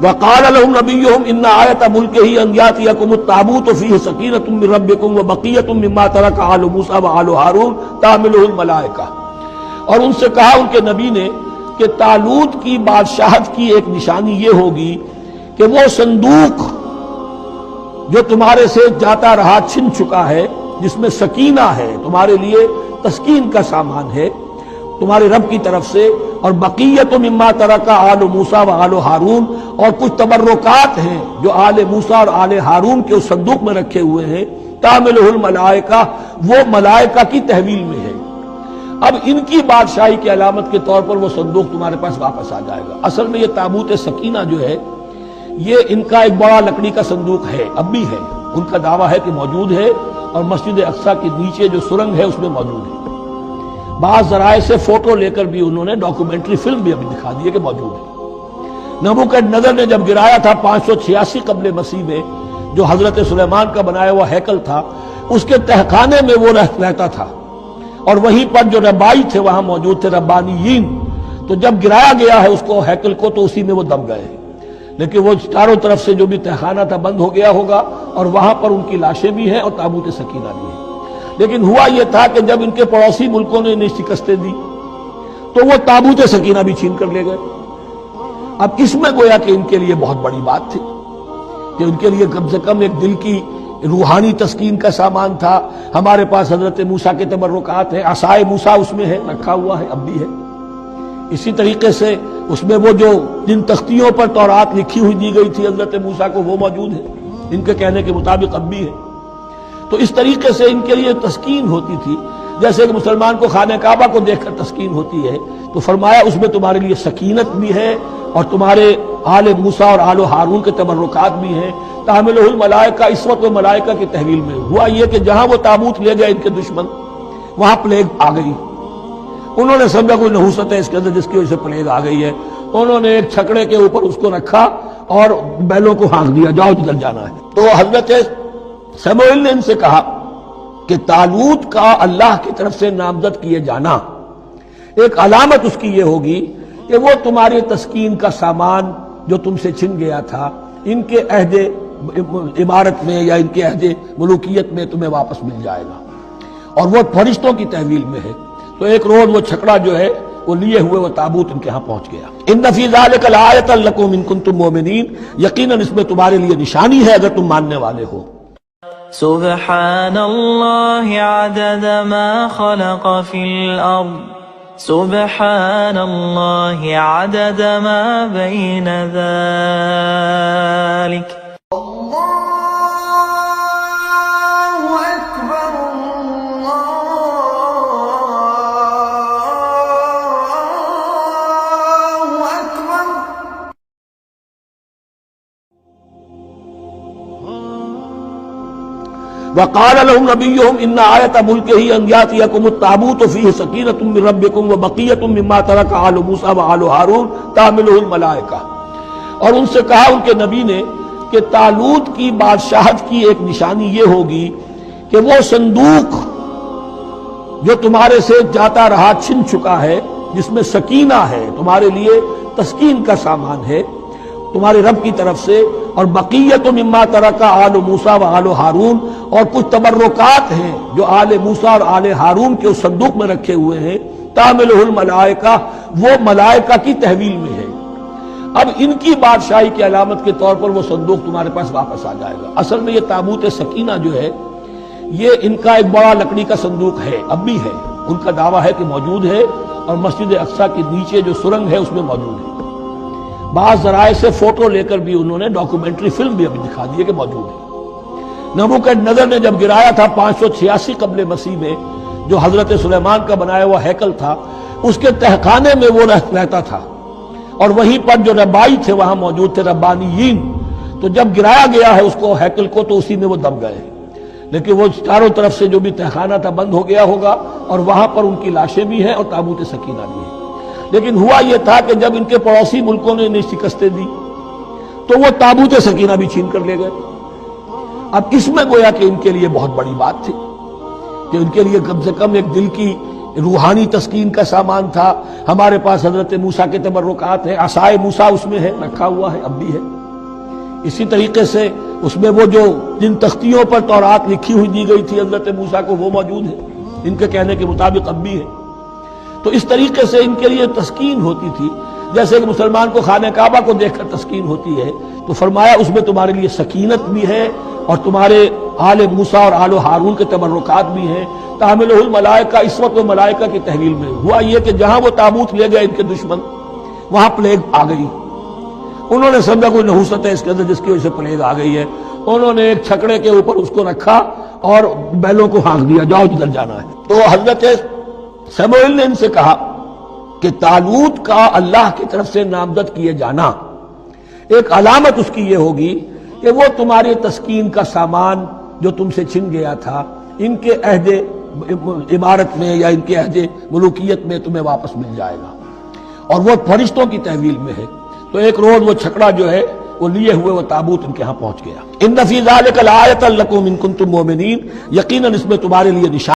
وقال لهم نبيهم ان آیۃ ملکہ ان یاتیکم التابوت فیہ سکینۃ من ربکم وبقیۃ مما ترک آل موسیٰ وآل ہارون تحملہ الملائکہ، اور ان سے کہا ان کے نبی نے کہ طالوت کی بادشاہت کی ایک نشانی یہ ہوگی کہ وہ صندوق جو تمہارے سے جاتا رہا چھن چکا ہے، جس میں سکینہ ہے، تمہارے لیے تسکین کا سامان ہے تمہارے رب کی طرف سے، اور بقیت مما ترک آل موسیٰ و آل ہارون، اور کچھ تبرکات ہیں جو آل موسیٰ اور آل ہارون کے اس صندوق میں رکھے ہوئے ہیں، تحملہ الملائکہ، وہ ملائکہ کی تحویل میں ہے۔ اب ان کی بادشاہی کی علامت کے طور پر وہ صندوق تمہارے پاس واپس آ جائے گا۔ اصل میں یہ تابوت سکینہ جو ہے یہ ان کا ایک بڑا لکڑی کا صندوق ہے، اب بھی ہے، ان کا دعویٰ ہے کہ موجود ہے، اور مسجد اقصیٰ کے نیچے جو سرنگ ہے اس میں موجود ہے۔ بعض ذرائع سے فوٹو لے کر بھی انہوں نے ڈاکومنٹری فلم بھی ابھی دکھا دی ہے کہ موجود ہے۔ نبوکدنضر نے جب گرایا تھا 586 قبل مسیح میں، جو حضرت سلیمان کا بنایا ہوا ہیکل تھا، اس کے تہخانے میں وہ رہتا تھا، اور وہیں پر جو ربائی تھے وہاں موجود تھے، ربانیین۔ تو جب گرایا گیا ہے اس کو، ہیکل کو، تو اسی میں وہ دب گئے، لیکن وہ چاروں طرف سے جو بھی تہخانہ تھا بند ہو گیا ہوگا، اور وہاں پر ان کی لاشیں بھی ہیں اور تابوت سکینہ بھی ہے۔ لیکن ہوا یہ تھا کہ جب ان کے پڑوسی ملکوں نے انہیں شکستیں دی تو وہ تابوت سکینہ بھی چھین کر لے گئے۔ اب اس میں گویا کہ ان کے لیے بہت بڑی بات تھی کہ ان کے لیے کم سے کم ایک دل کی روحانی تسکین کا سامان تھا۔ ہمارے پاس حضرت موسیٰ کے تبرکات ہیں، عصائے موسیٰ اس میں ہے، رکھا ہوا ہے، اب بھی ہے۔ اسی طریقے سے اس میں وہ جو جن تختیوں پر تورات لکھی ہوئی دی گئی تھی حضرت موسیٰ کو، وہ موجود ہے، ان کے کہنے کے مطابق اب بھی ہے۔ تو اس طریقے سے ان کے لیے تسکین ہوتی تھی، جیسے کہ مسلمان کو خانہ کعبہ کو دیکھ کر تسکین ہوتی ہے، تو فرمایا اس میں تمہارے لیے سکینت بھی ہے، اور تمہارے آل موسیٰ اور آل ہارون کے تبرکات بھی ہیں۔ تحملہ الملائکہ، اس وقت وہ ملائکہ کی تحویل میں ہوا یہ کہ جہاں وہ تابوت لے گئے ان کے دشمن، وہاں پلیگ آ گئی۔ انہوں نے سمجھا کوئی نحوست ہے اس کے اندر جس کی وجہ سے پلیگ آ گئی ہے، انہوں نے ایک چھکڑے کے اوپر اس کو رکھا اور بیلوں کو ہانک دیا، جاؤ جدھر جانا ہے۔ تو حضرت سموئیل نے ان سے کہا کہ طالوت کا اللہ کی طرف سے نامزد کیے جانا ایک علامت اس کی یہ ہوگی کہ وہ تمہاری تسکین کا سامان جو تم سے چھن گیا تھا، ان کے عہد عمارت میں یا ان کے عہد ملوکیت میں تمہیں واپس مل جائے گا، اور وہ فرشتوں کی تحویل میں ہے۔ تو ایک روز وہ چھکڑا جو ہے وہ لیے ہوئے وہ تابوت ان کے ہاں پہنچ گیا۔ ان فی ذلک لآیۃ لکم ان کنتم مؤمنین، یقیناً اس میں تمہارے لیے نشانی ہے اگر تم ماننے والے ہو۔ سبحان اللہ عدد ما خلق فی الارض، سبحان اللہ عدد ما بین ذلک۔ وقال لهم نبيهم ان آیۃ ملکہ ان یاتیکم التابوت فیہ سکینۃ من ربکم وبقیۃ مما ترک آل موسیٰ وآل ہارون تحملہ الملائکہ، اور ان سے کہا ان کے نبی نے کہ طالوت کی بادشاہت کی ایک نشانی یہ ہوگی کہ وہ صندوق جو تمہارے سے جاتا رہا چھن چکا ہے، جس میں سکینہ ہے، تمہارے لیے تسکین کا سامان ہے تمہارے رب کی طرف سے، اور بقیت مما ترک آل موسیٰ و آل ہارون، اور کچھ تبرکات ہیں جو آل موسیٰ اور آل ہارون کے اس صندوق میں رکھے ہوئے ہیں، تحملہ الملائکہ، وہ ملائکہ کی تحویل میں ہے۔ اب ان کی بادشاہی کی علامت کے طور پر وہ صندوق تمہارے پاس واپس آ جائے گا۔ اصل میں یہ تابوت سکینہ جو ہے یہ ان کا ایک بڑا لکڑی کا صندوق ہے، اب بھی ہے، ان کا دعویٰ ہے کہ موجود ہے، اور مسجد اقصیٰ کے نیچے جو سرنگ ہے اس میں موجود ہے۔ بعض ذرائع سے فوٹو لے کر بھی انہوں نے ڈاکومنٹری فلم بھی ابھی دکھا دی ہے کہ موجود ہے۔ نبوکدنضر نے جب گرایا تھا 586 قبل مسیح میں، جو حضرت سلیمان کا بنایا ہوا ہیکل تھا، اس کے تہخانے میں وہ رہتا تھا، اور وہیں پر جو ربائی تھے وہاں موجود تھے، ربانیین۔ تو جب گرایا گیا ہے اس کو، ہیکل کو، تو اسی میں وہ دب گئے، لیکن وہ چاروں طرف سے جو بھی تہخانہ تھا بند ہو گیا ہوگا، اور وہاں پر ان کی لاشیں بھی ہیں اور تابوت سکینہ بھی ہے۔ لیکن ہوا یہ تھا کہ جب ان کے پڑوسی ملکوں نے انہیں شکستیں دی تو وہ تابوت سکینہ بھی چھین کر لے گئے۔ اب اس میں گویا کہ ان کے لیے بہت بڑی بات تھی کہ ان کے لیے کم سے کم ایک دل کی روحانی تسکین کا سامان تھا. ہمارے پاس حضرت موسیٰ کے تبرکات ہیں، عصائے موسیٰ اس میں ہے، رکھا ہوا ہے، اب بھی ہے. اسی طریقے سے اس میں وہ جو جن تختیوں پر تورات لکھی ہوئی دی گئی تھی حضرت موسیٰ کو، وہ موجود ہے، ان کے کہنے کے مطابق اب بھی ہے. تو اس طریقے سے ان کے لیے تسکین ہوتی تھی، جیسے کہ مسلمان کو خانہ کعبہ کو دیکھ کر تسکین ہوتی ہے. تو فرمایا اس میں تمہارے لیے سکینت بھی ہے، اور تمہارے آل موسیٰ اور آل ہارون کے تبرکات بھی ہیں. تحملہ الملائکہ، اس وقت وہ ملائکہ کی تحویل میں ہوا یہ کہ جہاں وہ تابوت لے گئے ان کے دشمن، وہاں پلیگ آ گئی. انہوں نے سمجھا کوئی نحوست ہے اس کے اندر جس کی وجہ سے پلیگ آ گئی ہے. انہوں نے ایک چھکڑے کے اوپر اس کو رکھا اور بیلوں کو ہانک دیا، جاؤ جدھر جانا ہے. تو حضرت سموئیل نے ان سے کہا کہ طالوت کا اللہ کی طرف سے نامزد کیے جانا ایک علامت اس کی یہ ہوگی کہ وہ تمہاری تسکین کا سامان جو تم سے چھن گیا تھا، ان کے عہد عمارت میں یا ان کے عہد ملوکیت میں تمہیں واپس مل جائے گا، اور وہ فرشتوں کی تحویل میں ہے. تو ایک روز وہ چھکڑا جو ہے وہ لیے ہوئے وہ تابوت ان کے ہاں پہنچ گیا. ان فی ذلک لآیۃ لکم ان کنتم مؤمنین، یقیناً اس میں تمہارے لیے نشان